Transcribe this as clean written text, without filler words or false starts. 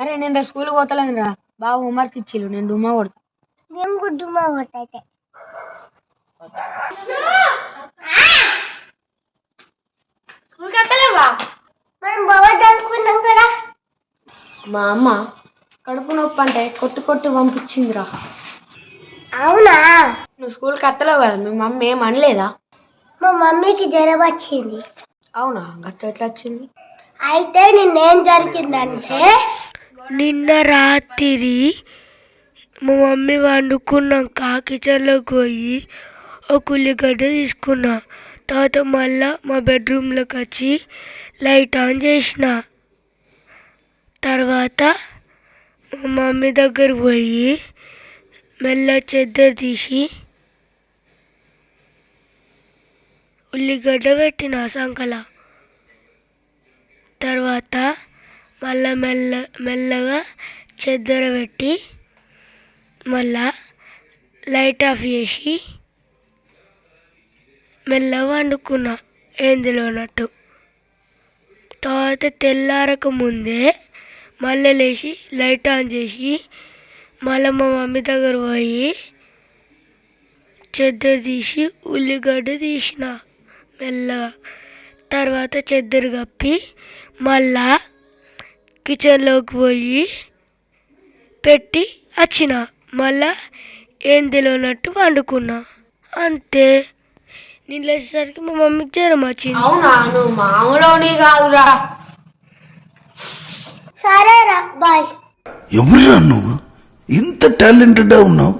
అరే నేను రేపు స్కూల్కి పోతలేను రా, బాగా హోంవర్క్ ఇచ్చిళ్ళు, నేను డుమ్మా కొడతా. నేను కూడా డుమ్మా కొడతా అయితే. మనం పోవద్దు అనుకున్నాం కదా. మా అమ్మ కడుపు నొప్పి అంటే కొట్టు కొట్టు పంపించిందిరా. అవునా? నువ్వు స్కూల్కి వస్తలేవు కదా, మీ మమ్మీ ఏం అనలేదా? మా మమ్మీకి జ్వరం వచ్చింది. అవునా, గట్ట ఎట్లా వచ్చింది? అయితే నిన్నేం జరిగిందంటే, నిన్న రాత్రి మా మమ్మీ వండుకున్నాక కిచెన్లోకి పోయి ఒక ఉల్లిగడ్డ తీసుకున్నా. తర్వాత మళ్ళా మా బెడ్రూమ్లోకి వచ్చి లైట్ ఆన్ చేసిన. తర్వాత మా మమ్మీ దగ్గర పోయి మెల్ల చెద్దరు తీసి ఉల్లిగడ్డ పెట్టిన సంకల. తర్వాత మళ్ళా మెల్లగా చెద్దర పెట్టి మళ్ళా లైట్ ఆఫ్ చేసి మెల్లగా వండుకున్నా ఏందిలోనట్టు. తర్వాత తెల్లారక ముందే మళ్ళీ లేచి లైట్ ఆన్ చేసి మళ్ళీ మా మమ్మీ దగ్గర పోయి చెద్దర తీసి ఉల్లిగడ్డ తీసిన మెల్లగా. తర్వాత చెద్దరు కప్పి మళ్ళా కిచెన్లోకి పోయి పెట్టి వచ్చిన. మళ్ళా ఏం తెలియనట్టు వండుకున్నా. అంతే. నేను లేచేసరికి మా మమ్మీకి జ్వరం వచ్చింది. అవునా, నువ్వు మామూలుని కాదురా. సరేరా, బాయ్. ఎవరురా నువ్వు? ఇంత టాలెంటెడ్ ఉన్నావు?